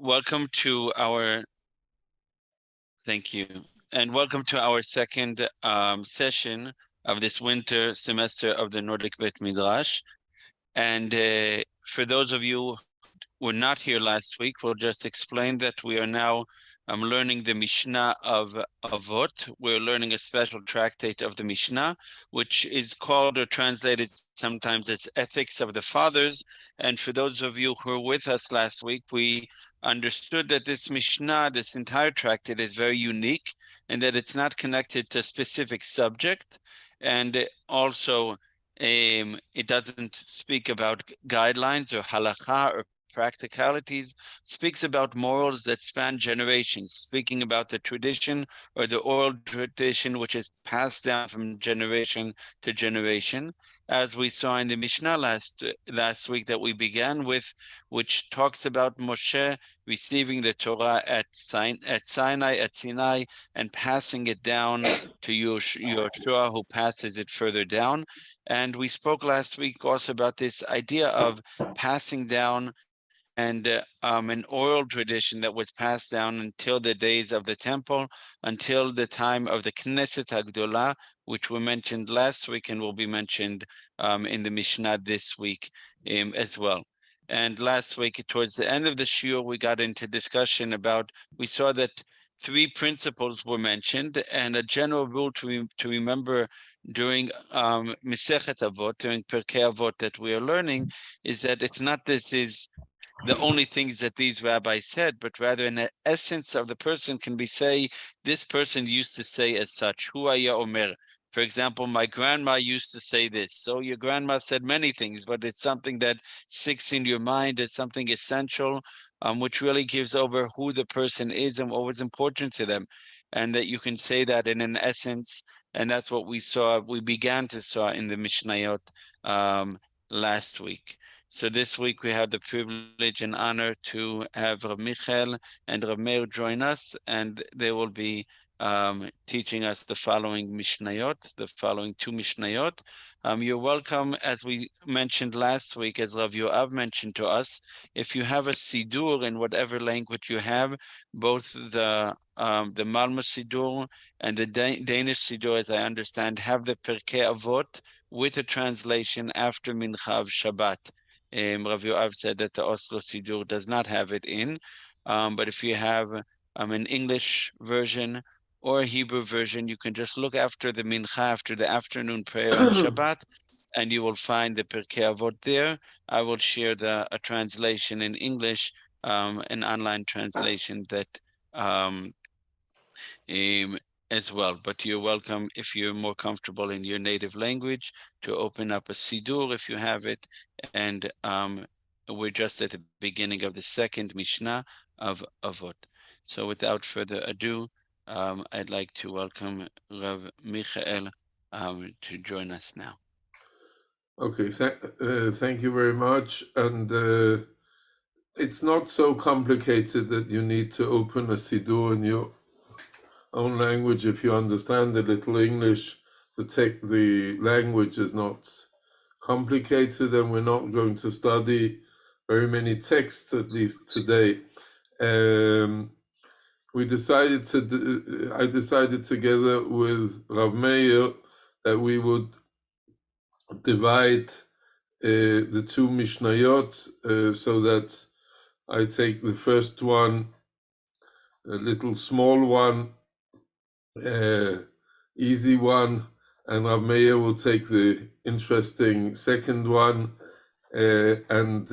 welcome to our, thank you, and welcome to our second session of this winter semester of the Nordic Bet Midrash. And for those of you who were not here last week, we'll just explain that we are now learning the Mishna of Avot. We're learning a special tractate of the Mishna, which is called or translated sometimes as Ethics of the Fathers. And for those of you who were with us last week, we understood that this Mishnah, this entire tractate, is very unique and that it's not connected to a specific subject. And also, it doesn't speak about guidelines or halakha or practicalities, speaks about morals that span generations, speaking about the tradition or the oral tradition which is passed down from generation to generation, as we saw in the Mishnah last week that we began with, which talks about Moshe receiving the Torah at Sinai, and passing it down to Yoshua, who passes it further down. And we spoke last week also about this idea of passing down and an oral tradition that was passed down until the days of the temple, until the time of the Knesset HaGdolah, which were mentioned last week and will be mentioned in the Mishnah this week as well. And last week, towards the end of the shiur, we got into discussion about, we saw that 3 principles were mentioned, and a general rule to remember during Masechet Avot, during Pirkei Avot that we are learning, is that it's not this is the only things that these rabbis said, but rather in the essence of the person can be say, this person used to say as such, Hu haya omer. For example, my grandma used to say this. So your grandma said many things, but it's something that sticks in your mind. It's something essential, which really gives over who the person is and what was important to them. And that you can say that in an essence, and that's what we began to saw in the Mishnayot last week. So this week we have the privilege and honor to have Rabbi Michael and Rabbi Meir join us, and they will be teaching us the following Mishnayot, the following 2 Mishnayot. You're welcome, as we mentioned last week, as Rav Yoav mentioned to us, if you have a Sidur in whatever language you have, both the Malmo Sidur and the Danish Sidur, as I understand, have the Pirkei Avot with a translation after Mincha of Shabbat. Rav Yoav said that the Oslo Sidur does not have it in, but if you have an English version or a Hebrew version, you can just look after the Mincha, after the afternoon prayer on Shabbat, and you will find the Pirkei Avot there. I will share a translation in English, an online translation that as well, but you're welcome, if you're more comfortable in your native language, to open up a Sidur if you have it. And we're just at the beginning of the second Mishnah of Avot. So without further ado, I'd like to welcome Rav Michael to join us now. Okay, thank you very much. And it's not so complicated that you need to open a Sidur in your own language. If you understand a little English, the language is not complicated, and we're not going to study very many texts, at least today. I decided together with Rav Meir that we would divide the 2 Mishnayot so that I take the first one, a little small one, easy one, and Rav Meir will take the interesting second one, and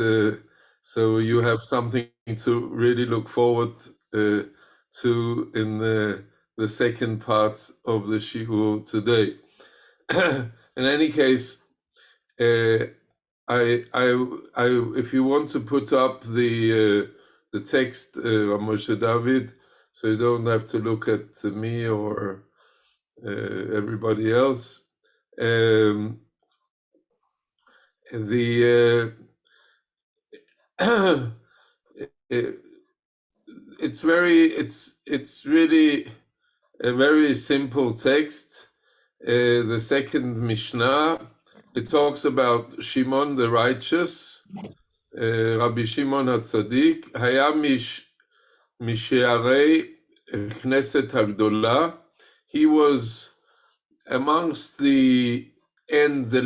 so you have something to really look forward to in the second part of the shiur today. In any case, if you want to put up the text, Moshe David, so you don't have to look at me or everybody else. It's really a very simple text. The second Mishnah, it talks about Shimon the righteous, Rabbi Shimon HaTzadik. Mishearei Knesset Hagdola. He was amongst the end of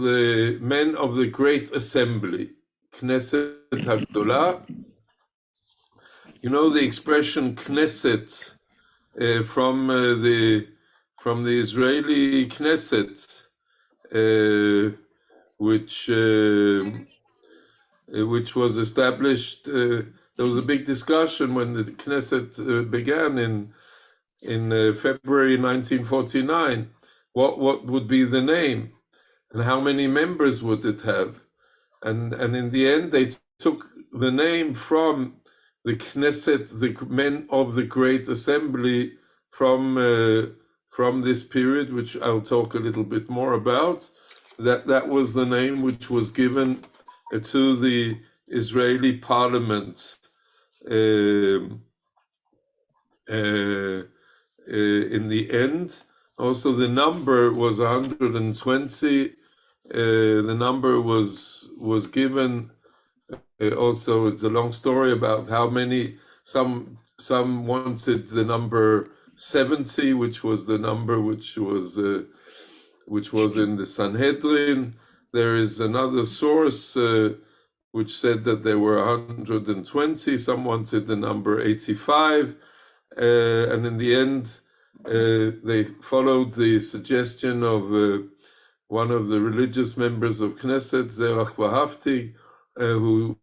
the men of the Great Assembly, Knesset Hagdola. You know the expression Knesset from the Israeli Knesset, which was established. There was a big discussion when the Knesset began in February 1949. What would be the name, and how many members would it have? And in the end, they took the name from the Knesset, the men of the Great Assembly, from this period, which I'll talk a little bit more about. That was the name which was given to the Israeli parliament in the end. Also, the number was 120. The number was given. Also, it's a long story about how many. Some wanted the number 70, which was the number which was in the Sanhedrin. There is another source which said that there were 120. Some wanted the number 85, and in the end, they followed the suggestion of one of the religious members of Knesset, Zerach Wahavti, who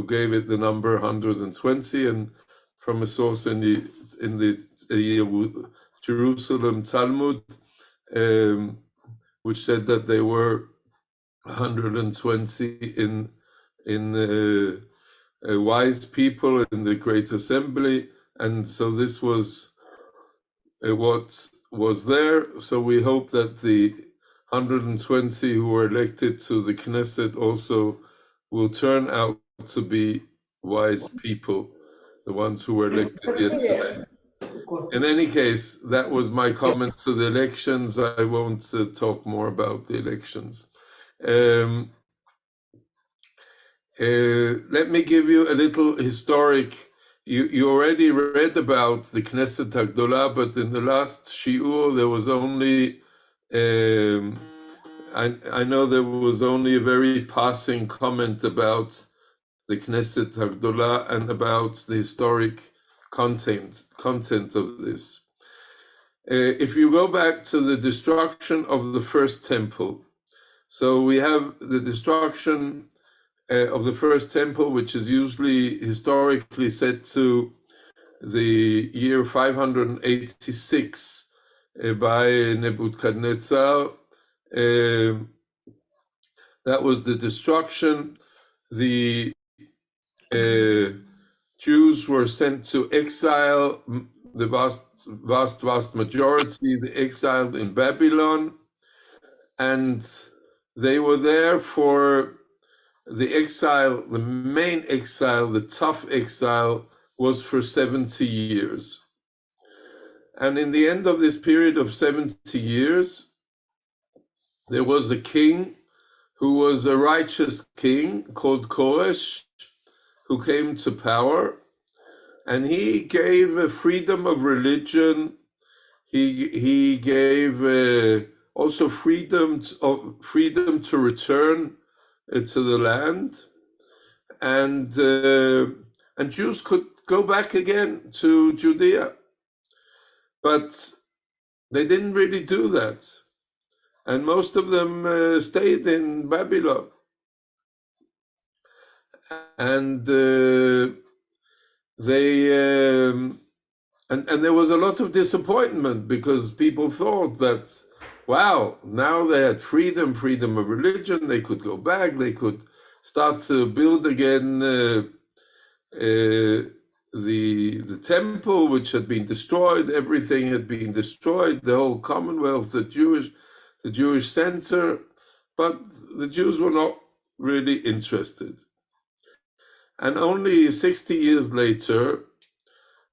gave it the number 120, and from a source in the Jerusalem Talmud, which said that there were 120 in wise people in the Great Assembly, and so this was what was there. So we hope that the 120 who were elected to the Knesset also will turn out to be wise people, the ones who were elected yesterday. In any case, that was my comment to the elections. I won't talk more about the elections. Let me give you a little historic. You already read about the Knesset Hagdola, but in the last shiur there was only, I know there was only a very passing comment about the Knesset Hagdola and about the historic content of this. If you go back to the destruction of the first temple, so we have the destruction of the first temple, which is usually historically set to the year 586 by Nebuchadnezzar. That was the destruction. The Jews were sent to exile, the vast majority, the exiled in Babylon, and they were there for the exile. The main exile, the tough exile, was for 70 years. And in the end of this period of 70 years, there was a king who was a righteous king called Koresh, who came to power, and he gave a freedom of religion. He gave also freedom to return to the land, and Jews could go back again to Judea, but they didn't really do that, and most of them stayed in Babylon, and and there was a lot of disappointment because people thought that, wow, now they had freedom of religion, they could go back, they could start to build again the temple, which had been destroyed, everything had been destroyed, the whole Commonwealth, the Jewish center, but the Jews were not really interested. And only 60 years later,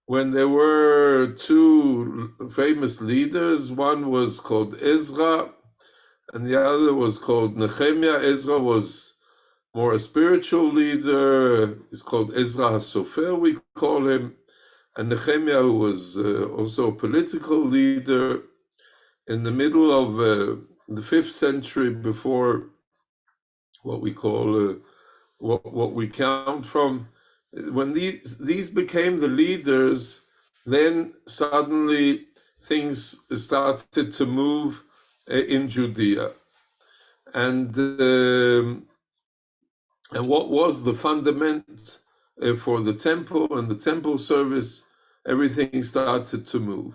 when there were two famous leaders, one was called Ezra, and the other was called Nehemiah. Ezra was more a spiritual leader. He's called Ezra HaSofer, we call him. And Nehemiah, who was also a political leader in the middle of the 5th century before what we call, what we count from. When these became the leaders, then suddenly things started to move in Judea. And what was the fundament for the temple and the temple service, everything started to move.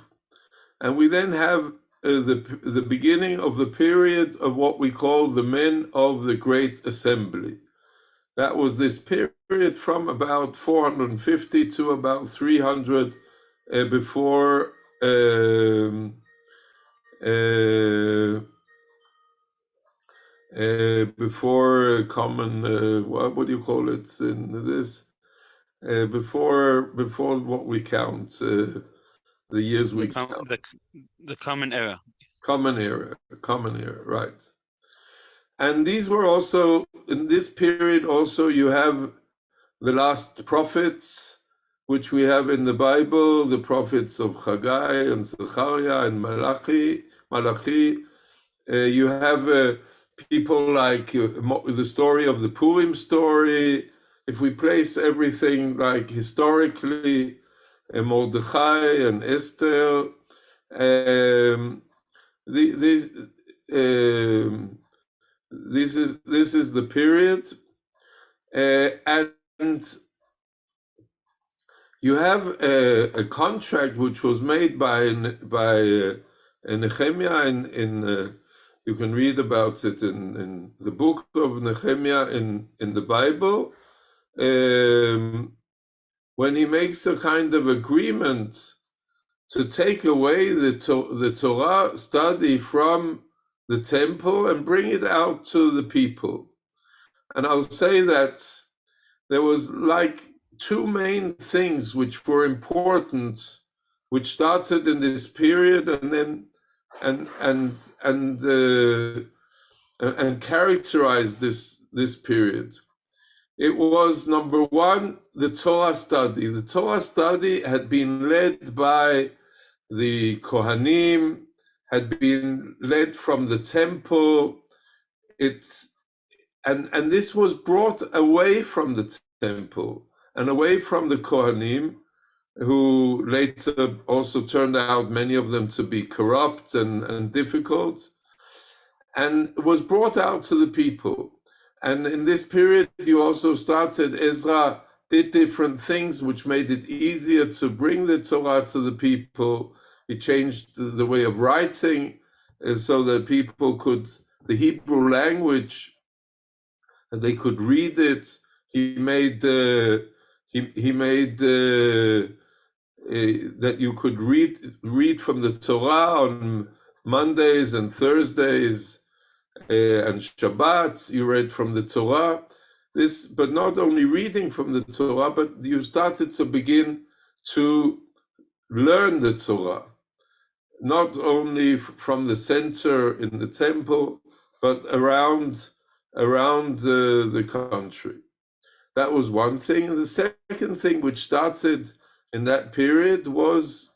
And we then have the beginning of the period of what we call the men of the Great Assembly. That was this period from about 450 to about 300 before common, what do you call it in this? Before what we count, the years we count. The common era. Common era, right. And these were also, in this period also, you have the last prophets, which we have in the Bible, the prophets of Haggai and Zechariah and Malachi. You have people like the story of the Purim story. If we place everything like historically, Mordechai and Esther, this is the period, and you have a contract which was made by Nehemiah in you can read about it in the book of Nehemiah in the Bible, when he makes a kind of agreement to take away the Torah study from the temple and bring it out to the people. And I'll say that there was like two main things which were important, which started in this period and then and characterized this period. It was, number one, the Torah study. The Torah study had been led by the Kohanim, had been led from the temple. And this was brought away from the temple and away from the Kohanim, who later also turned out, many of them, to be corrupt and difficult, and was brought out to the people. And in this period, you also started, Ezra did different things which made it easier to bring the Torah to the people. He changed the way of writing so that people could, the Hebrew language, they could read it. He made that you could read from the Torah on Mondays and Thursdays and Shabbat. You read from the Torah. But not only reading from the Torah, but you started to begin to learn the Torah, not only from the center in the temple, but around the country. That was one thing. And the second thing which started in that period was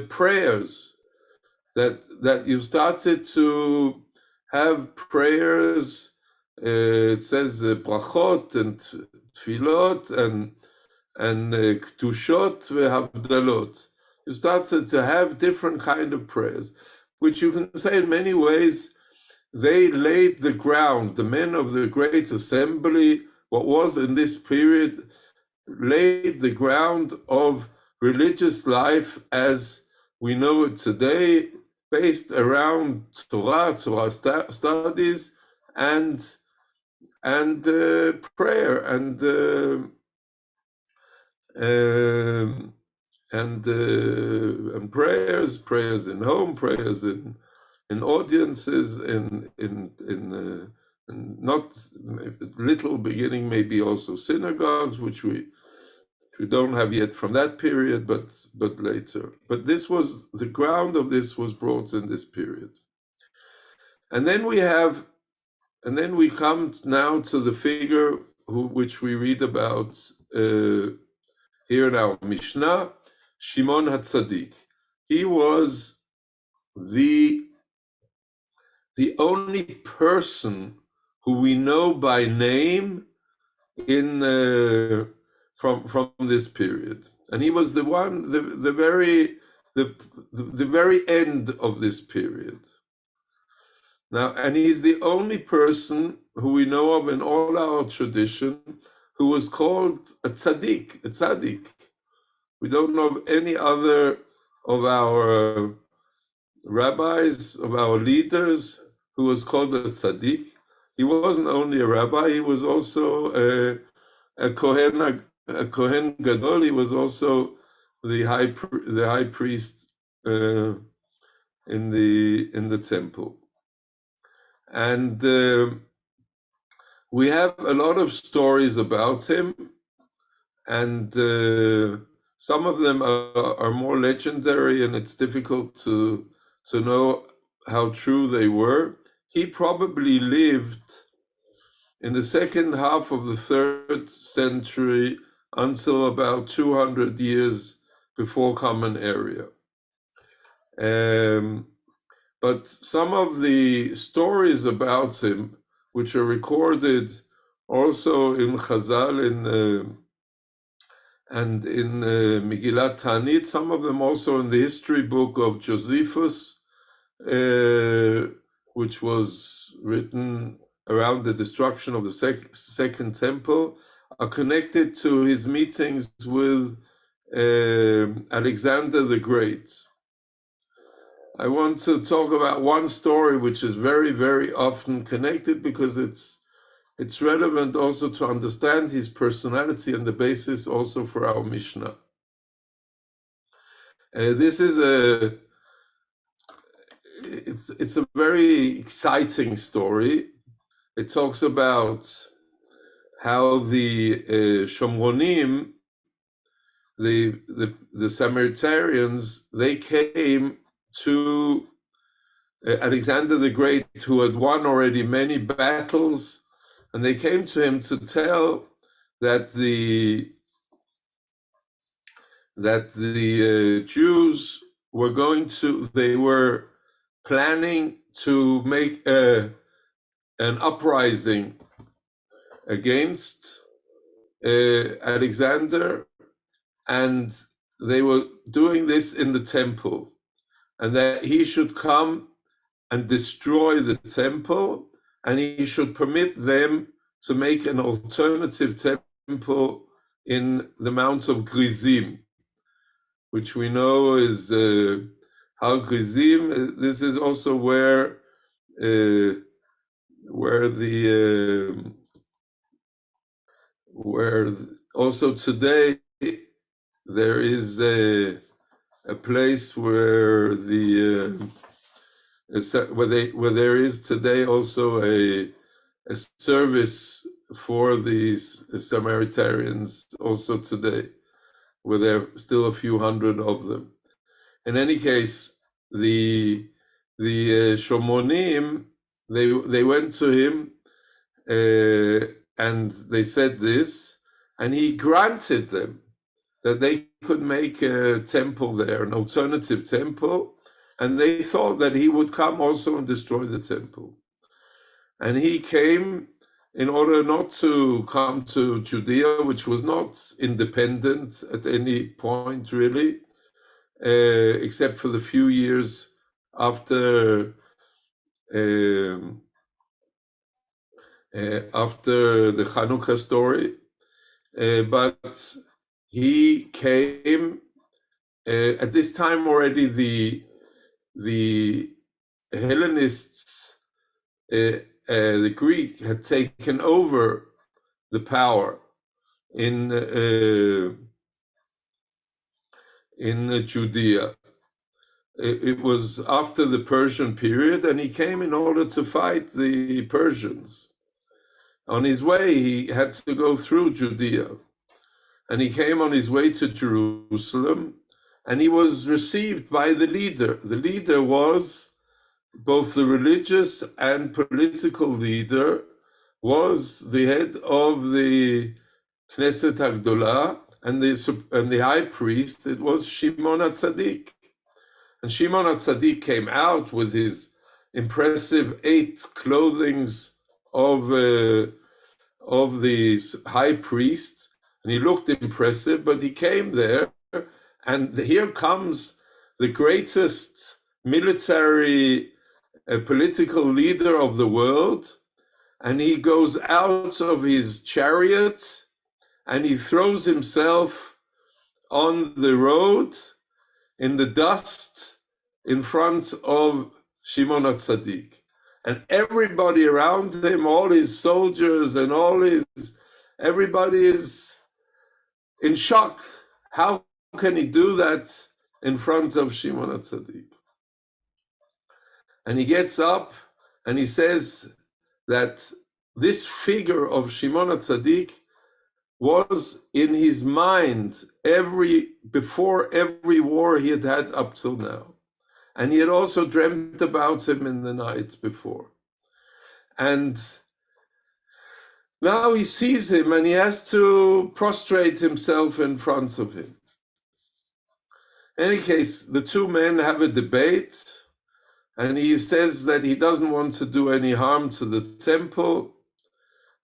prayers, that you started to have prayers. It says brachot and tfilot and ktushot vehavdalot. You started to have different kind of prayers, which you can say in many ways, they laid the ground. The men of the Great Assembly, what was in this period, laid the ground of religious life as we know it today, based around Torah studies, and prayer, and prayers in home, prayers in audiences, in not little beginning, maybe also synagogues, which we don't have yet from that period, but later. But this was, the ground of this was brought in this period. And then we come now to the figure which we read about here in our Mishnah, Shimon HaTzadik. He was the only person who we know by name in from this period, and he was the one, the very end of this period. Now, and he's the only person who we know of in all our tradition who was called a tzaddik. We don't know of any other of our rabbis, of our leaders, who was called a tzaddik. He wasn't only a rabbi; he was also a Kohen Gadol. He was also the high priest in the temple. And we have a lot of stories about him, and some of them are more legendary, and it's difficult to know how true they were. He probably lived in the second half of the 3rd century until about 200 years before Common Era. But some of the stories about him, which are recorded also in Chazal and in Megillat Tanit, some of them also in the history book of Josephus, which was written around the destruction of the Second Temple, are connected to his meetings with Alexander the Great. I want to talk about one story which is very, very often connected because it's relevant also to understand his personality and the basis also for our Mishnah. This is it's a very exciting story. It talks about how the Shomronim, the Samaritans, they came to Alexander the Great, who had won already many battles, and they came to him to tell that the Jews they were planning to make an uprising against Alexander, and they were doing this in the temple, and that he should come and destroy the temple, and he should permit them to make an alternative temple in the Mount of Grizim, which we know is Har Grizim. This is also where also today there is a place where where there is today also a service for these Samaritans also today, where there are still a few hundred of them. In any case, the Shomonim, they went to him and they said this, and he granted them that they could make a temple there, an alternative temple, and they thought that he would come also and destroy the temple. And he came in order not to come to Judea, which was not independent at any point really, except for the few years after the Chanukah story. But he came at this time already. The Hellenists, the Greek, had taken over the power in Judea. It was after the Persian period, and he came in order to fight the Persians. On his way, he had to go through Judea, and he came on his way to Jerusalem, and he was received by the leader. The leader was both the religious and political leader was the head of the Knesset HaGdolah, and the high priest, it was Shimon HaTzadik. And Shimon HaTzadik came out with his impressive 8 clothings of the high priest, and he looked impressive, but he came there, and here comes the greatest military political leader of the world, and he goes out of his chariot and he throws himself on the road in the dust in front of Shimon HaTzadik. And everybody around him, all his soldiers and everybody is in shock. How can he do that in front of Shimon HaTzadik? And he gets up and he says that this figure of Shimon HaTzadik was in his mind before every war he had had up till now. And he had also dreamt about him in the night before. And now he sees him and he has to prostrate himself in front of him. In any case, the two men have a debate, and he says that he doesn't want to do any harm to the temple.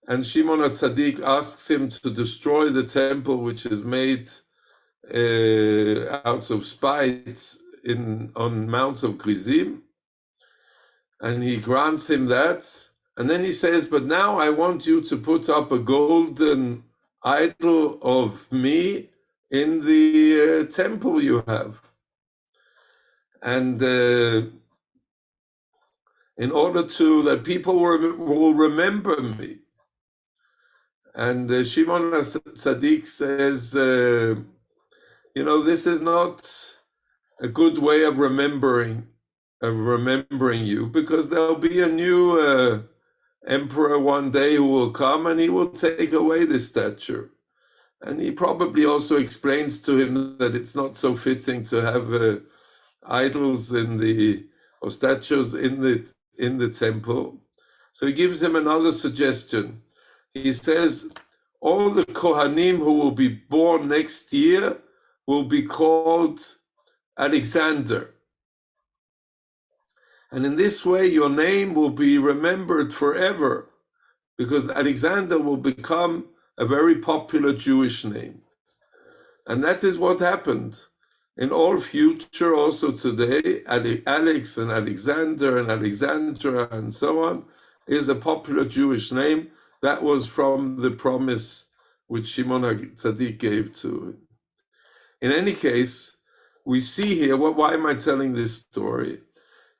And Shimon HaTzadik asks him to destroy the temple, which is made out of spite on Mount of Gerizim. And he grants him that. And then he says, but now I want you to put up a golden idol of me in the temple you have. And in order that people will remember me. And Shimon HaTzadik says, this is not a good way of remembering you, because there'll be a new emperor one day who will come and he will take away this statue. And he probably also explains to him that it's not so fitting to have idols or statues in the temple. So he gives him another suggestion. He says, all the Kohanim who will be born next year will be called Alexander. And in this way, your name will be remembered forever, because Alexander will become a very popular Jewish name. And that is what happened. In all future, also today, Alex and Alexander and Alexandra and so on is a popular Jewish name. That was from the promise which Shimon HaTzadik gave to him. In any case, we see here, why am I telling this story?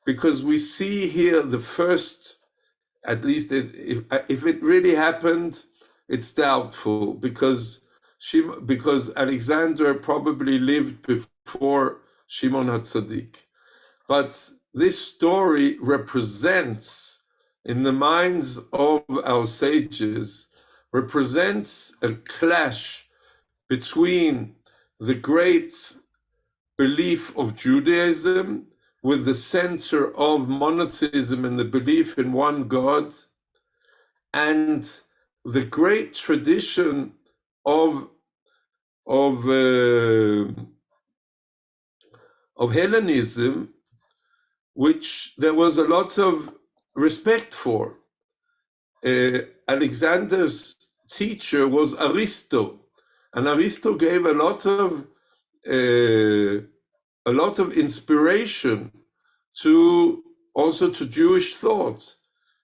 Because we see here the first, at least if it really happened, it's doubtful, because Alexander probably lived before Shimon HaTzadik. But this story represents, in the minds of our sages, represents a clash between the great belief of Judaism with the center of monotheism and the belief in one God, and the great tradition of Hellenism, which there was a lot of respect for. Alexander's teacher was Aristo, and Aristo gave a lot of inspiration to Jewish thought.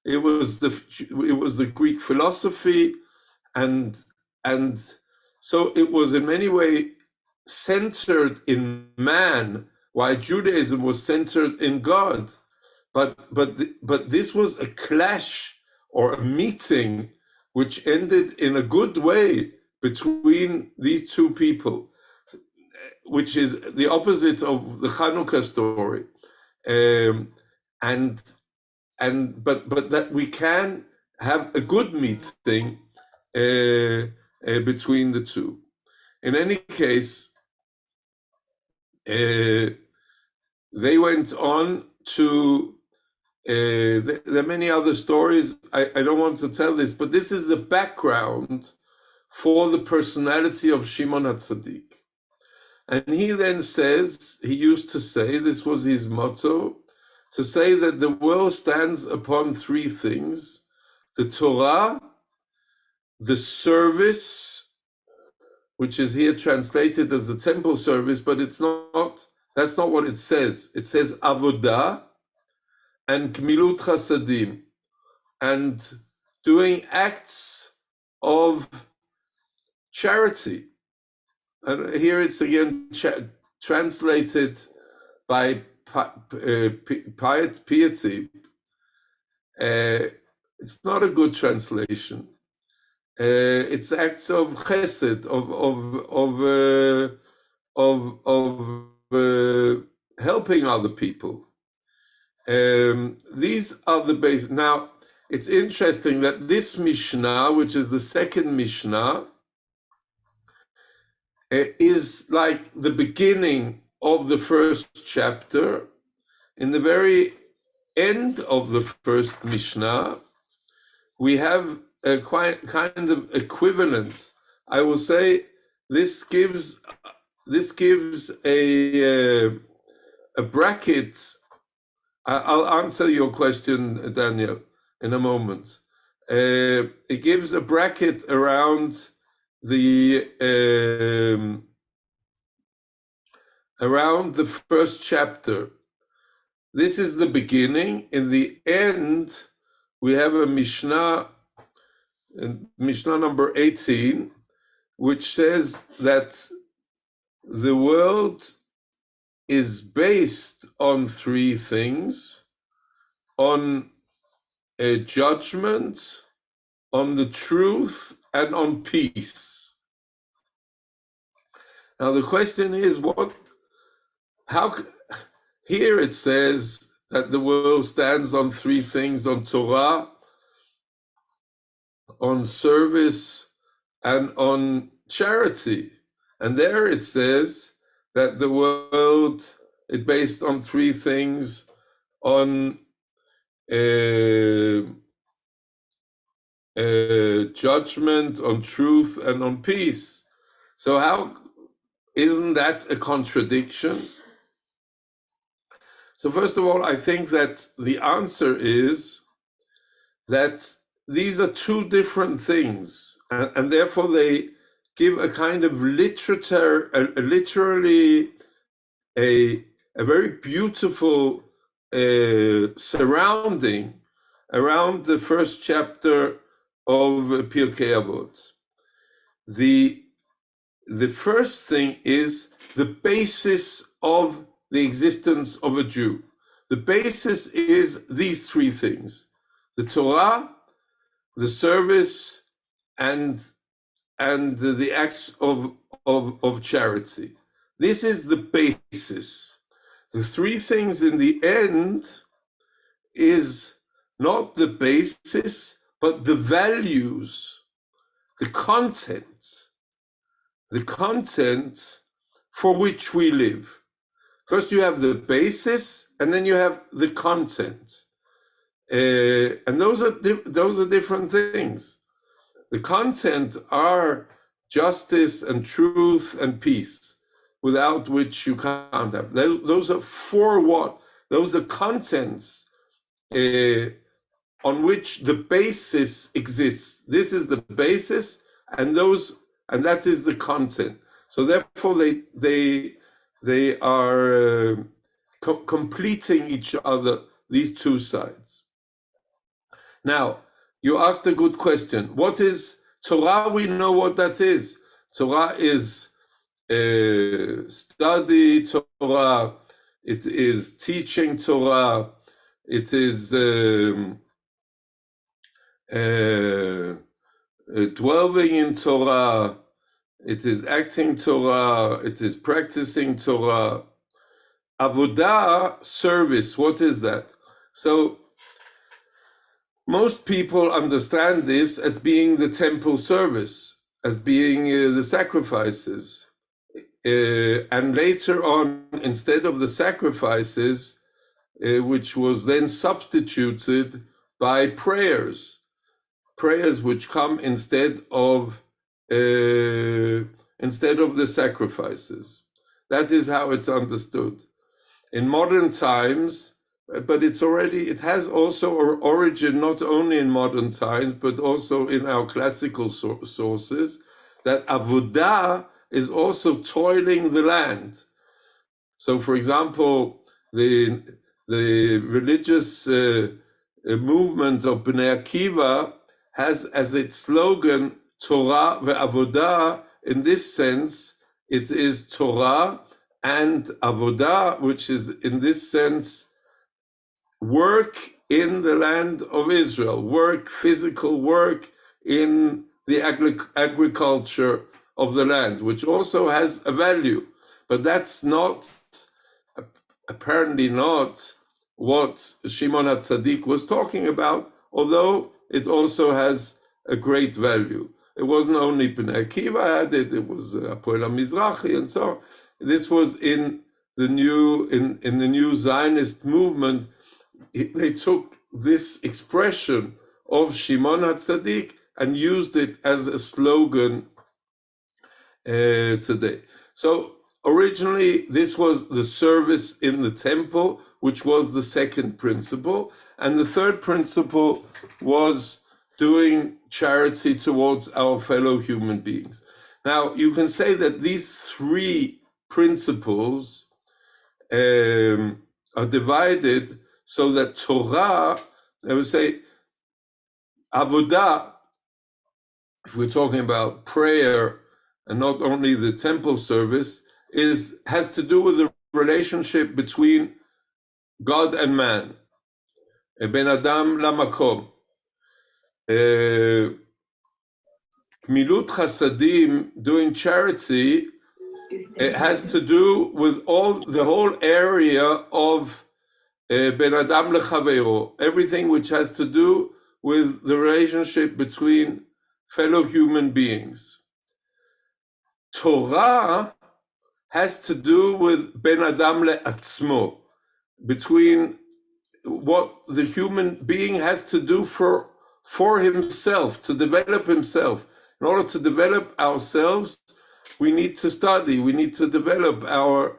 It was the Greek philosophy, and so it was in many ways centered in man, while Judaism was centered in God. But this was a clash or a meeting which ended in a good way between these two people, which is the opposite of the Hanukkah story. But that we can have a good meeting between the two. In any case, they went on to there are many other stories. I don't want to tell this, but this is the background for the personality of Shimon HaTzadik. And he then says, he used to say, this was his motto, to say that the world stands upon three things: the Torah, the service, which is here translated as the temple service, but it's not, that's not what it says. It says avodah and gmilut chasadim, and doing acts of charity. And here it's again translated by piety. It's not a good translation. It's acts of chesed, of helping other people. These are the basic. Now, it's interesting that this Mishnah, which is the second Mishnah, is like the beginning of the first chapter. In the very end of the first Mishnah, we have a kind of equivalent. I will say this gives a bracket. I'll answer your question, Daniel, in a moment. It gives a bracket around the first chapter. This is the beginning. In the end, we have a Mishnah, Mishnah number 18, which says that the world is based on three things: on a judgment, on the truth, and on peace. Now the question is, here it says that the world stands on three things: on Torah, on service, and on charity. And there it says that the world is based on three things: on judgment, on truth, and on peace. So how isn't that a contradiction? So first of all, I think that the answer is that these are two different things, and therefore they give a kind of literally a very beautiful surrounding around the first chapter of Pirkei Avot. The first thing is the basis of the existence of a Jew. The basis is these three things: the Torah, the service, and the acts of charity. This is the basis. The three things in the end is not the basis, but the values, the content for which we live. First you have the basis, and then you have the content. And those are different things. The content are justice and truth and peace, without which you can't have. Those are for what? Those are contents on which the basis exists. This is the basis, and that is the content. So therefore, they are completing each other, these two sides. Now, you asked a good question. What is Torah? We know what that is. Torah is study Torah. It is teaching Torah. It is dwelling in Torah. It is acting Torah. It is practicing Torah. Avodah, service. What is that? So most people understand this as being the temple service, as being the sacrifices. And later on, instead of the sacrifices, which was then substituted by prayers which come instead of the sacrifices. That is how it's understood. In modern times, but it has also an origin not only in modern times, but also in our classical sources, that avodah is also toiling the land. So, for example, the religious movement of Bnei Akiva has as its slogan Torah ve'avodah. In this sense, it is Torah and avodah, which is in this sense work in the land of Israel, physical work in the agriculture of the land, which also has a value. But that's apparently not what Shimon HaTzadik was talking about, although it also has a great value. It wasn't only Bnei Akiva had it, it was Hapoel HaMizrahi and so on. This was in the new Zionist movement. They took this expression of Shimon HaTzadik and used it as a slogan today. So originally, this was the service in the temple, which was the second principle. And the third principle was doing charity towards our fellow human beings. Now, you can say that these three principles are divided so that Torah, I would say, avodah, if we're talking about prayer and not only the temple service, has to do with the relationship between God and man, ben adam lamakom. Gmilut chasadim, doing charity, it has to do with the whole area of ben adam lechaveiro, everything which has to do with the relationship between fellow human beings. Torah has to do with ben adam le'atzmo, between what the human being has to do for himself, to develop himself. In order to develop ourselves, we need to study, we need to develop our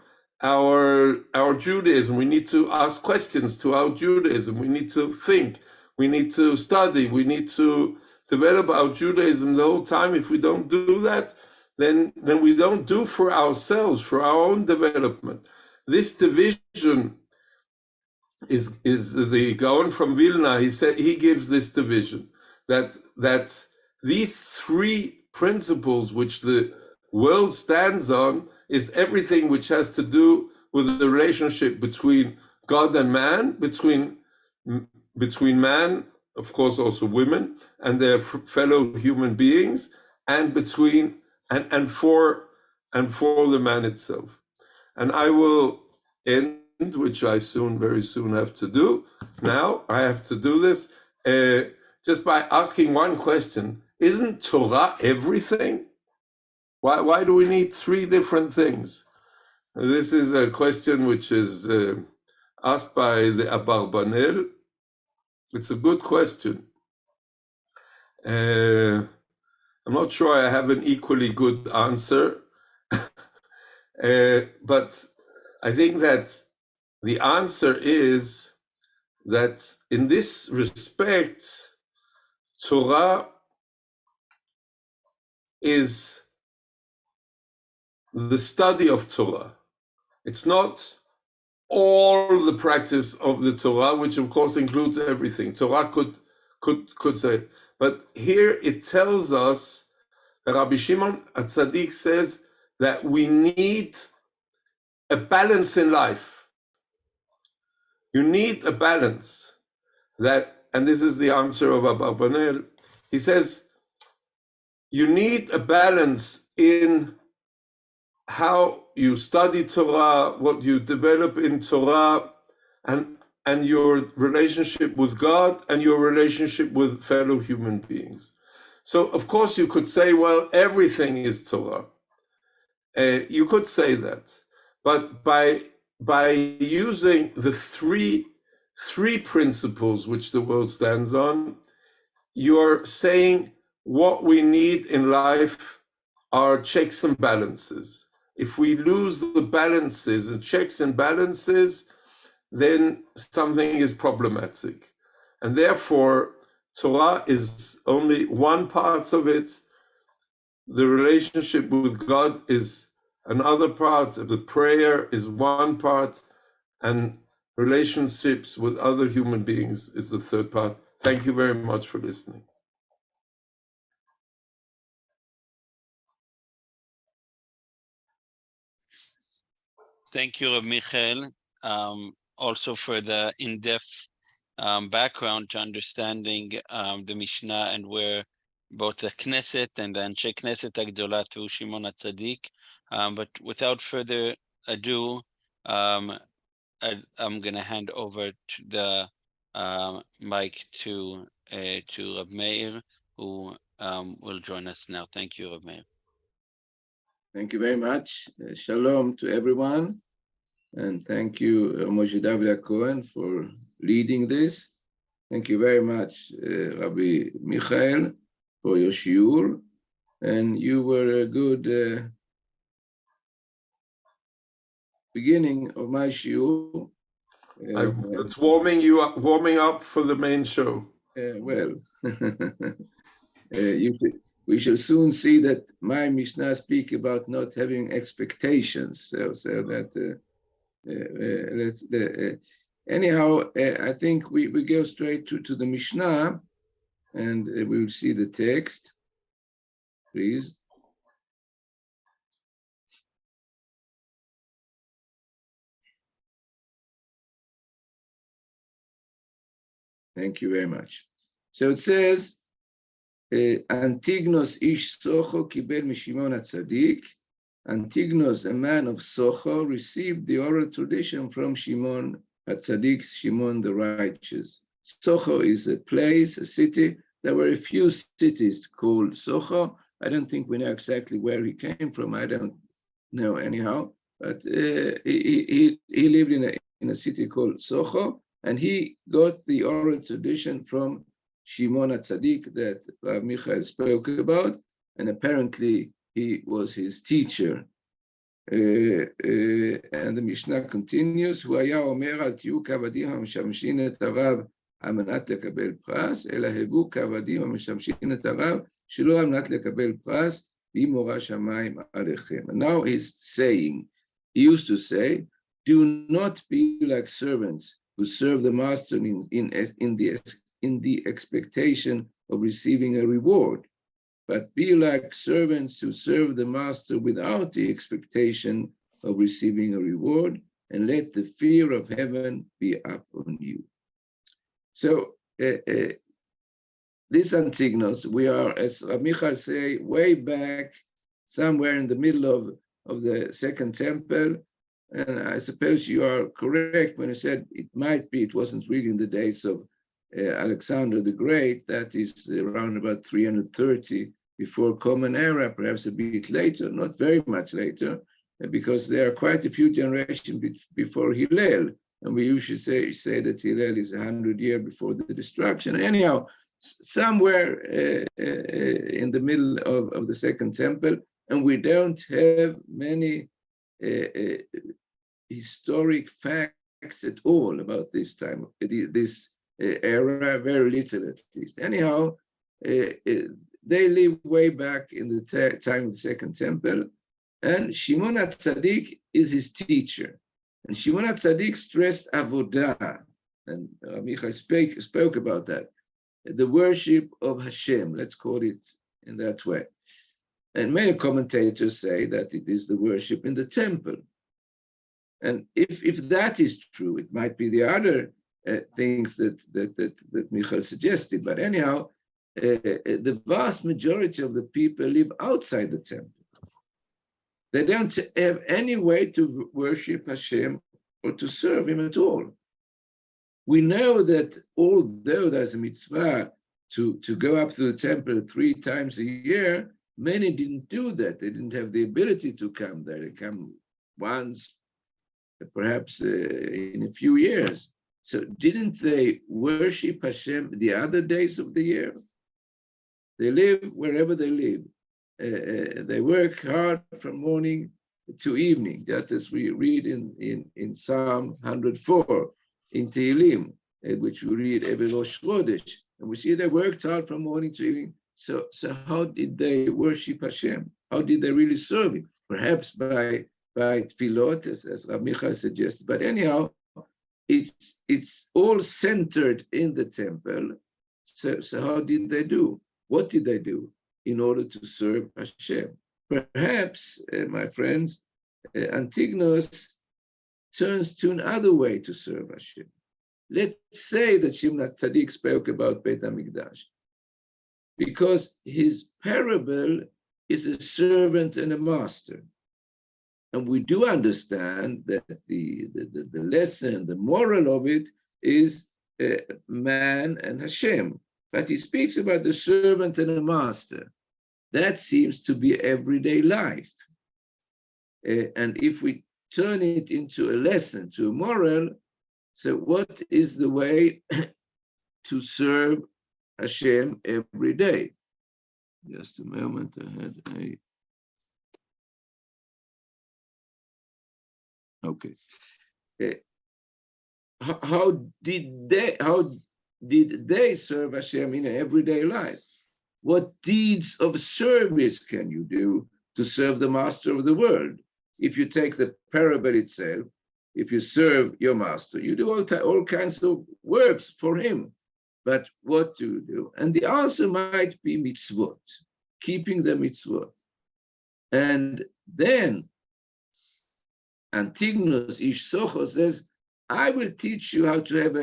Judaism, we need to ask questions to our Judaism, we need to think, we need to study, we need to develop our Judaism the whole time. If we don't do that, then we don't do for ourselves, for our own development. This division is the Gaon from Vilna. He gives this division that these three principles which the world stands on is everything which has to do with the relationship between God and man, between man, of course also women, and their fellow human beings, and between and for the man itself. And I will end, which I very soon have to do. Now I have to do this just by asking one question: isn't Torah everything? Why do we need three different things? This is a question which is asked by the Abarbanel. It's a good question. I'm not sure I have an equally good answer, but I think that the answer is that in this respect, Torah is the study of Torah. It's not all the practice of the Torah, which of course includes everything. Torah could say, but here it tells us that Rabbi Shimon HaTzadik says that we need a balance in life. You need a balance. And this is the answer of Abarbanel. He says, you need a balance in how you study Torah, what you develop in Torah, and your relationship with God and your relationship with fellow human beings. So, of course, you could say, well, everything is Torah. You could say that. But by using the three three principles which the world stands on. You're saying what we need in life are checks and balances. If we lose the balances and checks and balances, then something is problematic. And therefore, Torah is only one part of it. The relationship with God is another part. The prayer is one part. And relationships with other human beings is the third part. Thank you very much for listening. Thank you, Rabbi Michael, also for the in-depth background to understanding the Mishnah and where both the Knesset and the Anshe Knesset Agdola through Shimon HaTzadik. But without further ado, I'm going to hand over to the mic to Rabbi Meir, who will join us now. Thank you, Rabbi Meir. Thank you very much. Shalom to everyone. And thank you, Moshe HaCohen, for leading this. Thank you very much, Rabbi Michael, for your shiur. And you were a good beginning of my shiur. It's warming up for the main show. Well, we shall soon see that my Mishnah speak about not having expectations. So that anyhow, I think we go straight to the Mishnah, and we will see the text, please. Thank you very much. So it says, Antignos ish Socho kibel mishimon HaTzadik. Antignos, a man of Socho, received the oral tradition from Shimon HaTzadik, Shimon the righteous. Socho is a place, a city. There were a few cities called Socho. I don't think we know exactly where he came from. I don't know anyhow. But he lived in a city called Socho, and he got the oral tradition from Shimon HaTzadik that Michael spoke about, and apparently he was his teacher. And the Mishnah continues, הוא היה אומר, אל תהיו כעבדים המשמשים את הרב על מנת לקבל פרס, אלא הבו כעבדים המשמשים את הרב שלא על מנת לקבל פרס, ויהי מורא שמיים עליכם. And now he's saying, he used to say, do not be like servants who serve the master in the expectation of receiving a reward, but be like servants who serve the master without the expectation of receiving a reward, and let the fear of heaven be upon you. So this Antignos, we are, as Michael say, way back, somewhere in the middle of the Second Temple, and I suppose you are correct when you said it might be, it wasn't really in the days of Alexander the Great, that is around about 330 before Common Era, perhaps a bit later, not very much later, because there are quite a few generations before Hillel, and we usually say that Hillel is 100 years before the destruction. Anyhow, somewhere in the middle of the Second Temple, and we don't have many historic facts at all about this time, this era, very little at least. Anyhow, they live way back in the time of the Second Temple, and Shimon HaTzadik is his teacher. And Shimon HaTzadik stressed avodah, and Michael spoke about that, the worship of Hashem, let's call it in that way. And many commentators say that it is the worship in the temple. And if that is true, it might be the other things that Michael suggested. But anyhow, the vast majority of the people live outside the temple. They don't have any way to worship Hashem or to serve him at all. We know that although there's a mitzvah to go up to the temple 3 times a year, many didn't do that. They didn't have the ability to come there. They come once, perhaps in a few years. So didn't they worship Hashem the other days of the year? They live wherever they live. They work hard from morning to evening, just as we read in Psalm 104, in Tehillim, which we read every Rosh Chodesh. And we see they worked hard from morning to evening. So how did they worship Hashem? How did they really serve Him? Perhaps by tefillot, as Rabbi Michael suggested. But anyhow, it's all centered in the temple. So how did they do? What did they do in order to serve Hashem? Perhaps, my friends, Antigonus turns to another way to serve Hashem. Let's say that Shimon Tzaddik spoke about Beit HaMikdash, because his parable is a servant and a master. And we do understand that the lesson, the moral of it is man and Hashem. But he speaks about the servant and the master. That seems to be everyday life. And if we turn it into a lesson, to a moral, so what is the way to serve Hashem every day? Just a moment, I had a... Okay. How did they serve Hashem in everyday life? What deeds of service can you do to serve the master of the world? If you take the parable itself, if you serve your master, you do all kinds of works for him. But what do you do? And the answer might be mitzvot, keeping the mitzvot. And then Antigonus Ish Socho says, I will teach you how to have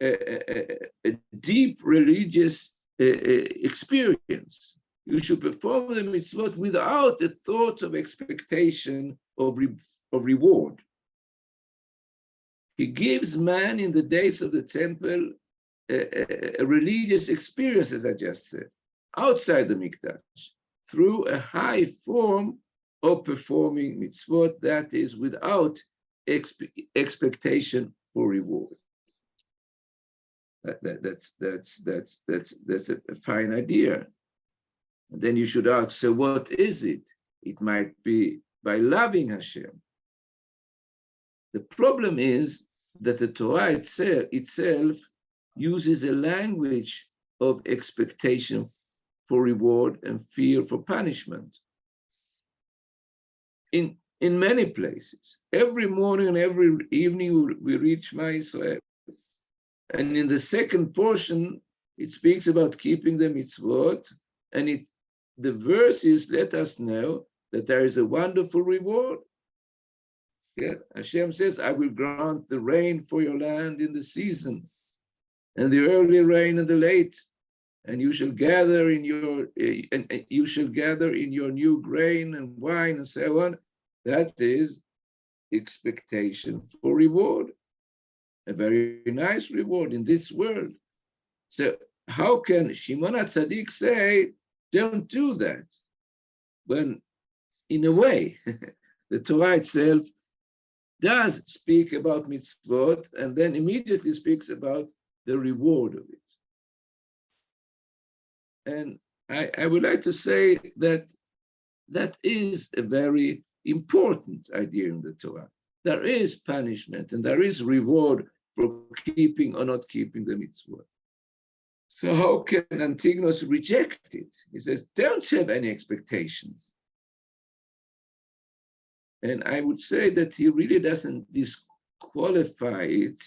a deep religious experience. You should perform the mitzvot without a thought of expectation of reward. He gives man in the days of the temple a religious experience, as I just said, outside the Mikdash, through a high form of performing mitzvot, that is, without expectation for reward. That's a fine idea. And then you should ask, so what is it? It might be by loving Hashem. The problem is that the Torah itself uses a language of expectation for reward and fear for punishment. In many places, every morning and every evening we read Shema Yisrael. And in the second portion, it speaks about keeping the mitzvot, and the verses let us know that there is a wonderful reward. Yeah? Hashem says, I will grant the rain for your land in the season, and the early rain and the late, and you shall gather in your new grain and wine and so on. That is expectation for reward, a very nice reward in this world. So how can Shimon HaTzadik say, don't do that? When, in a way, the Torah itself does speak about mitzvot and then immediately speaks about the reward of it. And I would like to say that that is a very important idea in the Torah. There is punishment and there is reward for keeping or not keeping the mitzvot. So how can Antigonus reject it? He says, don't have any expectations. And I would say that he really doesn't disqualify it.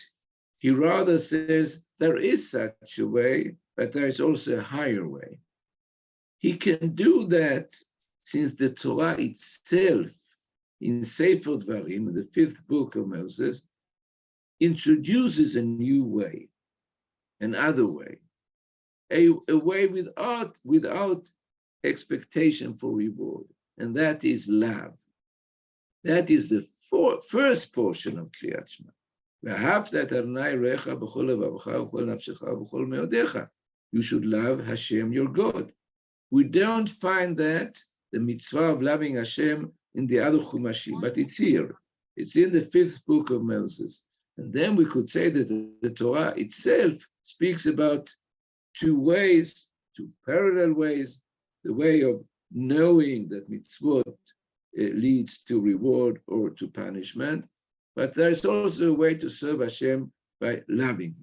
He rather says there is such a way, but there is also a higher way. He can do that since the Torah itself, in Sefer Dvarim, the 5th book of Moses, introduces a new way, another way, a way without expectation for reward, and that is love. That is the first portion of Kriyat Shema. You should love Hashem, your God. We don't find that, the mitzvah of loving Hashem, in the other Chumashim, but it's here. It's in the 5th book of Moses. And then we could say that the Torah itself speaks about two ways, two parallel ways, the way of knowing that mitzvot leads to reward or to punishment, but there's also a way to serve Hashem by loving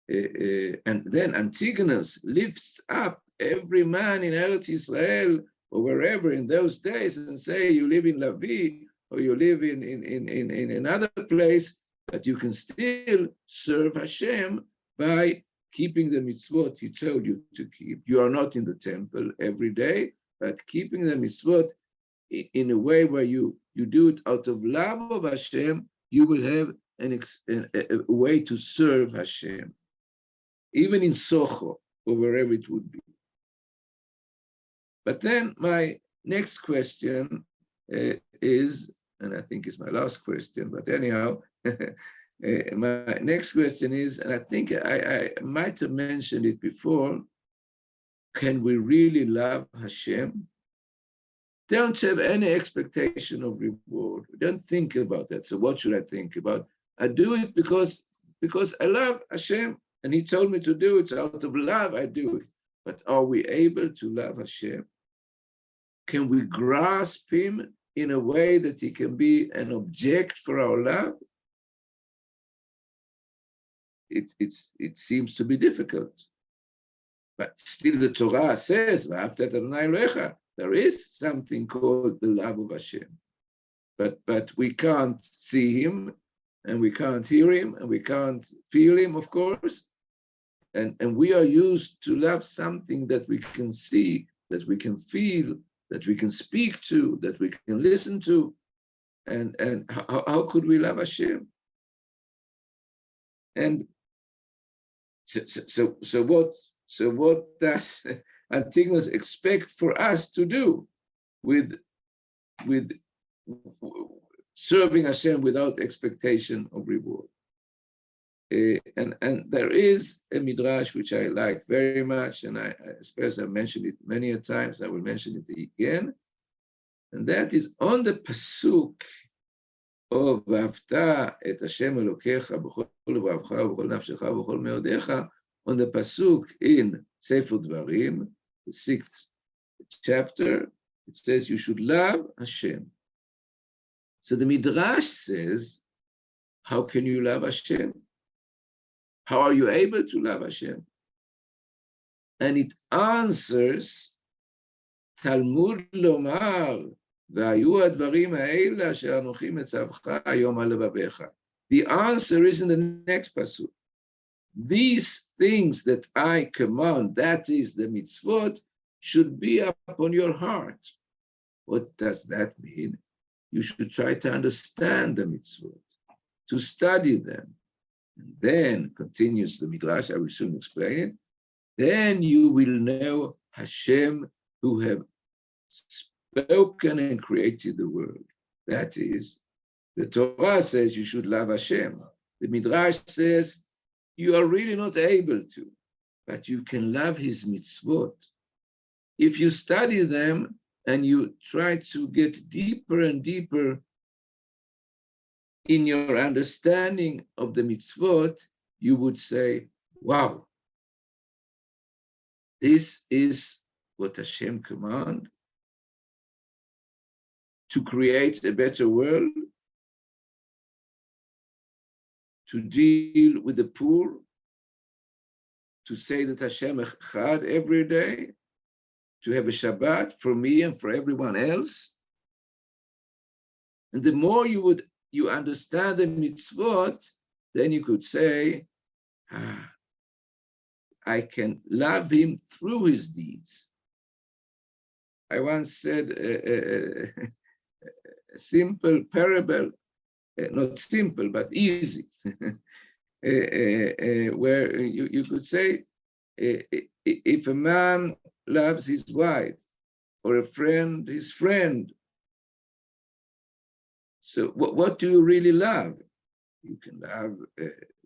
Him. And then Antigonus lifts up every man in Eretz Israel or wherever in those days and say, you live in Lavi or you live in another place, but you can still serve Hashem by keeping the mitzvot He told you to keep. You are not in the temple every day, but keeping the mitzvot in a way where you do it out of love of Hashem, you will have a way to serve Hashem, even in Soho or wherever it would be. But then my next question is, and I think it's my last question, but anyhow, my next question is, and I think I might have mentioned it before, can we really love Hashem? Don't have any expectation of reward. Don't think about that. So what should I think about? I do it because I love Hashem, and He told me to do it. So out of love, I do it. But are we able to love Hashem? Can we grasp Him in a way that He can be an object for our love? It seems to be difficult. But still the Torah says, there is something called the love of Hashem. But we can't see Him, and we can't hear Him, and we can't feel Him, of course. And we are used to love something that we can see, that we can feel, that we can speak to, that we can listen to. And how could we love Hashem? And so what does Antigonus expect for us to do with serving Hashem without expectation of reward? And there is a midrash which I like very much, and I suppose I've mentioned it many a times. I will mention it again, and that is on the pasuk of "V'ahavta et Hashem Elokecha b'chol levaavcha v'chol nafshecha v'chol meodecha," on the pasuk in Sefer Dvarim, the 6th chapter. It says you should love Hashem. So the midrash says, how can you love Hashem? How are you able to love Hashem? And it answers, Talmud lomar, v'hayu advarim ha'ela asher anochi metzavcha hayom al levavecha. The answer is in the next pasuk. These things that I command, that is the mitzvot, should be upon your heart. What does that mean? You should try to understand the mitzvot, to study them. And then, continues the Midrash, I will soon explain it, then you will know Hashem who have spoken and created the world. That is, the Torah says you should love Hashem. The Midrash says you are really not able to, but you can love His mitzvot. If you study them and you try to get deeper and deeper in your understanding of the mitzvot, you would say, wow, this is what Hashem commanded, to create a better world, to deal with the poor, to say that Hashem echad every day, to have a Shabbat for me and for everyone else. And the more you understand the mitzvot, then you could say, I can love Him through His deeds. I once said a simple parable, not simple, but easy, where you could say, if a man loves his wife, or a friend his friend, so what do you really love? You can love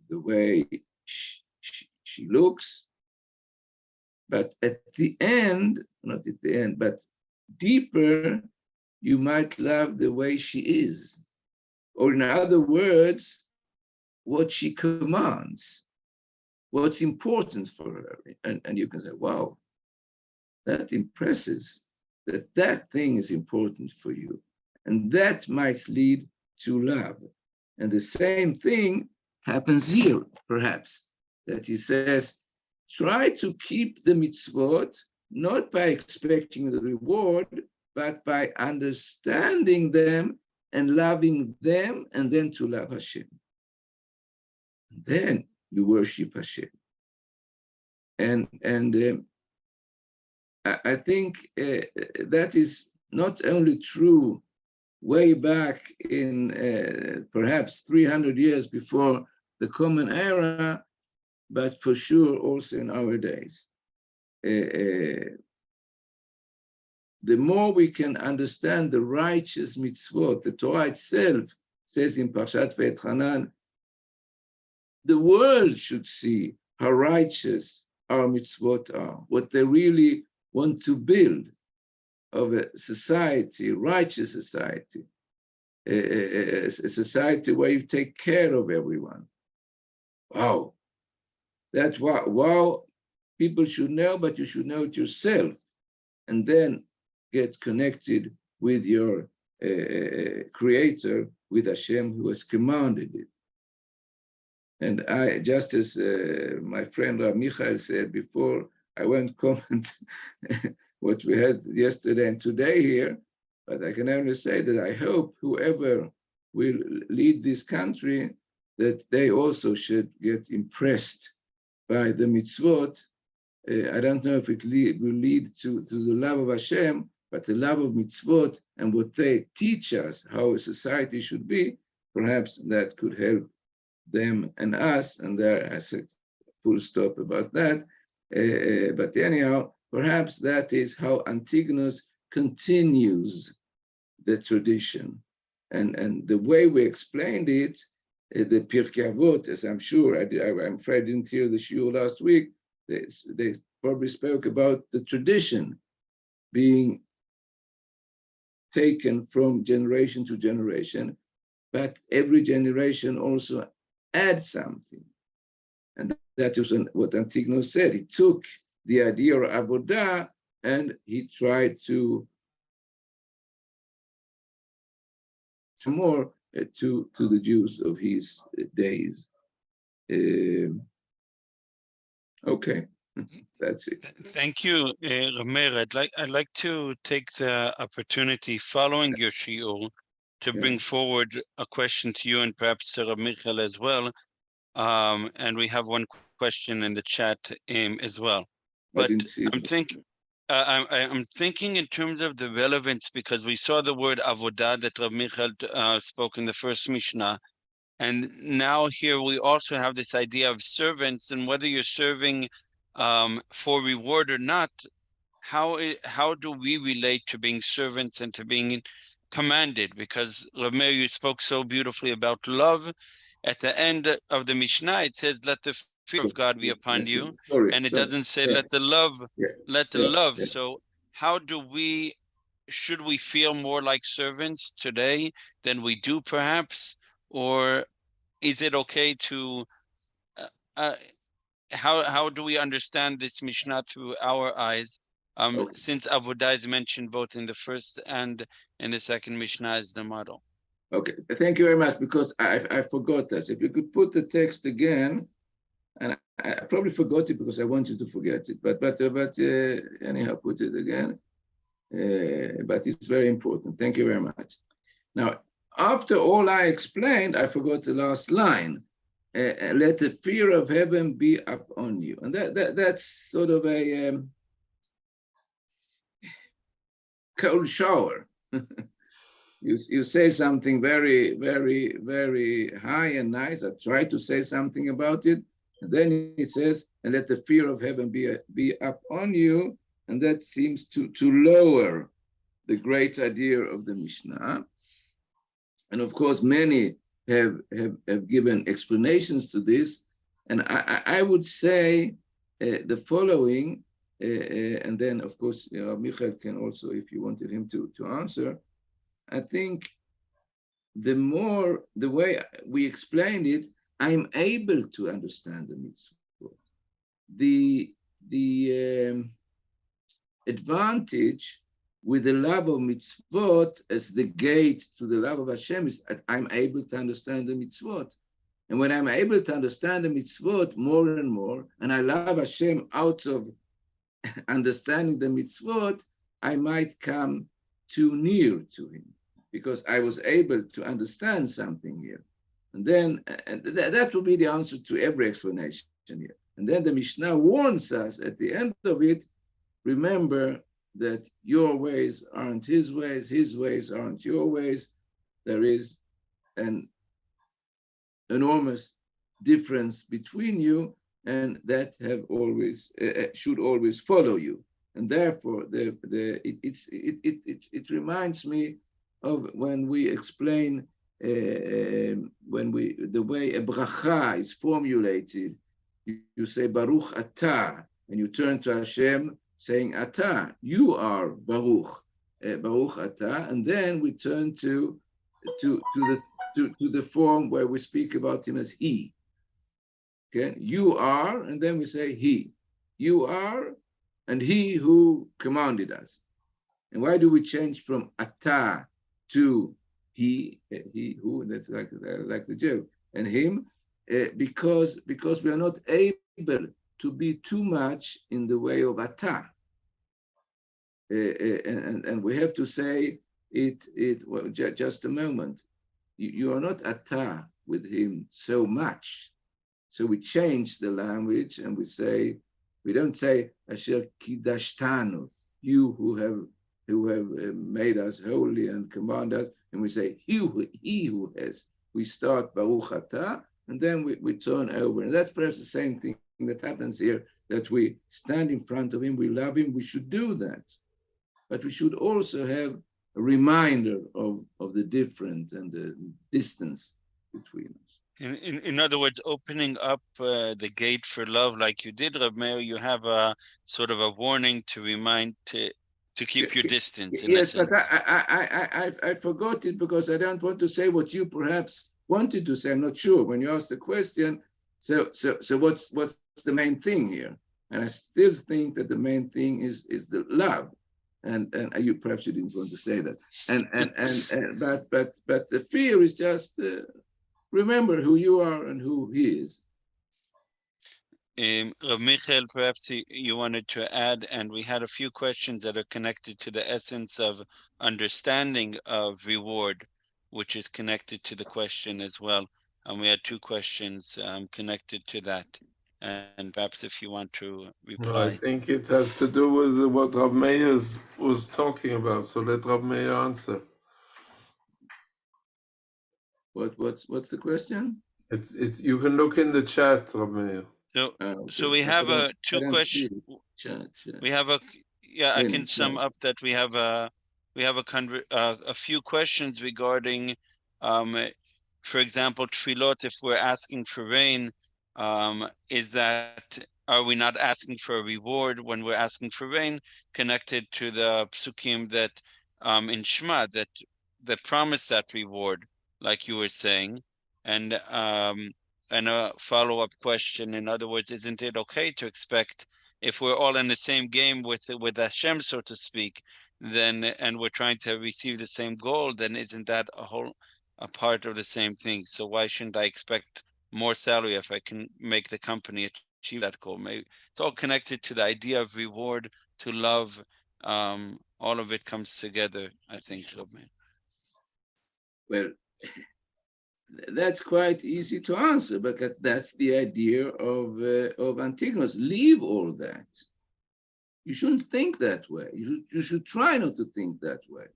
the way she looks, but at the end, not at the end, but deeper, you might love the way she is. Or in other words, what she commands, what's important for her. And you can say, wow, that impresses that thing is important for you. And that might lead to love. And the same thing happens here, perhaps, that he says, try to keep the mitzvot, not by expecting the reward, but by understanding them and loving them, and then to love Hashem. Then you worship Hashem. And I think that is not only true way back in perhaps 300 years before the Common Era, but for sure also in our days. The more we can understand the righteous mitzvot, the Torah itself says in Parshat V'etchanan, the world should see how righteous our mitzvot are, what they really want to build of a society, righteous society, a society where you take care of everyone. Wow. That's wow, people should know, but you should know it yourself, and then get connected with your creator, with Hashem who has commanded it. And I, just as my friend Rabbi Michael said before, I won't comment what we had yesterday and today here, but I can only say that I hope whoever will lead this country, that they also should get impressed by the mitzvot. I don't know if it will lead to the love of Hashem, but the love of mitzvot and what they teach us, how a society should be, perhaps that could help them and us. And there I said full stop about that. But anyhow, perhaps that is how Antigonus continues the tradition. And the way we explained it, the Pirkei Avot, as I'm sure, I'm afraid I didn't hear the shiur last week, they probably spoke about the tradition being taken from generation to generation, but every generation also adds something. And that is what Antigonus said. He took the idea of avodah and he tried to more to the Jews of his days. Okay, that's it. Thank you, Meir. I'd like to take the opportunity following your shiur to bring forward a question to you and perhaps to Rabbi Michael as well. And we have one question in the chat as well. But I'm thinking in terms of the relevance, because we saw the word avodah that Rabbi Michael spoke in the first Mishna. And now here we also have this idea of servants, and whether you're serving for reward or not, how do we relate to being servants and to being commanded? Because Rabbi Meir, you spoke so beautifully about love. At the end of the Mishnah, it says, let the fear of God be upon you. And it doesn't say, let the love. So how should we feel more like servants today than we do perhaps? Or is it okay to, how do we understand this Mishnah through our eyes? Since avodah is mentioned both in the first and in the second Mishnah as the model. Okay, thank you very much, because I forgot that. If you could put the text again, and I probably forgot it because I want you to forget it, but anyhow, put it again. But it's very important. Thank you very much. Now, after all I explained, I forgot the last line. Let the fear of heaven be upon you. And that's sort of a cold shower. You say something very, very, very high and nice. I try to say something about it. And then he says, and let the fear of heaven be upon you. And that seems to lower the great idea of the Mishnah. And of course, many have given explanations to this. And I would say the following, and then of course, Michael can also, if you wanted him to answer. I think the way we explained it, I'm able to understand the mitzvot. The advantage with the love of mitzvot as the gate to the love of Hashem is that I'm able to understand the mitzvot. And when I'm able to understand the mitzvot more and more, and I love Hashem out of understanding the mitzvot, I might come too near to him because I was able to understand something here. And then that will be the answer to every explanation here. And then the Mishnah warns us at the end of it, remember that your ways aren't his ways aren't your ways. There is an enormous difference between you, and that have always should always follow you. And therefore, it reminds me of when we explain the way a bracha is formulated. You say Baruch Atah, and you turn to Hashem saying Atah, you are Baruch, Baruch Atah, and then we turn to the form where we speak about him as he. Okay, you are, and then we say he. You are, and he who commanded us. And why do we change from Atah to he who? That's like the Jew, and him, because we are not able to be too much in the way of Atah. And we have to say it well, just a moment. You are not Atah with him so much. So we change the language and we don't say Asher Kidashtanu, you who have made us holy and command us, and we say he who has. We start Baruch Atah, and then we turn over. And that's perhaps the same thing that happens here, that we stand in front of him, we love him, we should do that. But we should also have a reminder of the difference and the distance between us. In other words, opening up the gate for love like you did, Rabbi Meir, you have a sort of a warning to remind to keep your distance. Yes, but I forgot it because I don't want to say what you perhaps wanted to say. I'm not sure. When you asked the question, so what's the main thing here? And I still think that the main thing is the love. And you perhaps you didn't want to say that. But the fear is just remember who you are and who he is. Rav Michael, perhaps you wanted to add, and we had a few questions that are connected to the essence of understanding of reward, which is connected to the question as well. And we had two questions connected to that. And perhaps if you want to reply. Well, I think it has to do with what Rav Meir was talking about. So let Rav Meir answer. What's the question? It's you can look in the chat, Rav Meir. So we have two questions. We have I can sum up that we have a few questions regarding, for example, tefillot. If we're asking for rain, are we not asking for a reward when we're asking for rain? Connected to the psukim that in Shema that promise that reward, like you were saying, and a follow-up question. In other words, isn't it okay to expect, if we're all in the same game with Hashem, so to speak, then and we're trying to receive the same goal, then isn't that a part of the same thing? So why shouldn't I expect more salary if I can make the company achieve that goal? Maybe it's all connected to the idea of reward, to love. All of it comes together, I think. Well, that's quite easy to answer, because that's the idea of Antigonus. Leave all that. You shouldn't think that way. You should try not to think that way.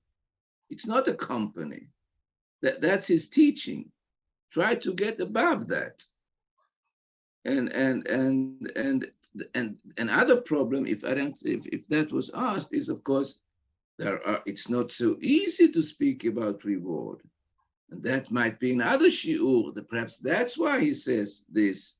It's not a company. That's his teaching. Try to get above that. And another problem, if that was asked, is of course it's not so easy to speak about reward. And that might be another shiur. Perhaps that's why he says this,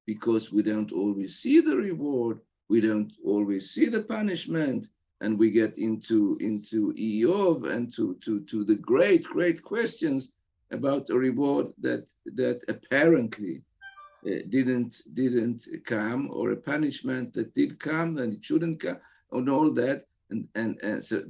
because we don't always see the reward, we don't always see the punishment, and we get into Eov and to the great questions about a reward that apparently didn't come, or a punishment that did come and it shouldn't come, and all that. And so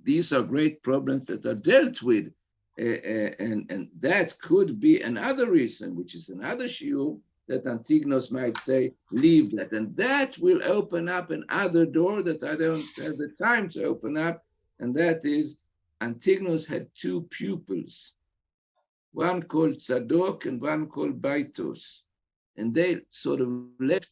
these are great problems that are dealt with. And that could be another reason, which is another shiur, that Antignos might say, leave that. And that will open up another door that I don't have the time to open up. And that is, Antignos had two pupils, one called Tzadok and one called Baitos. And they sort of left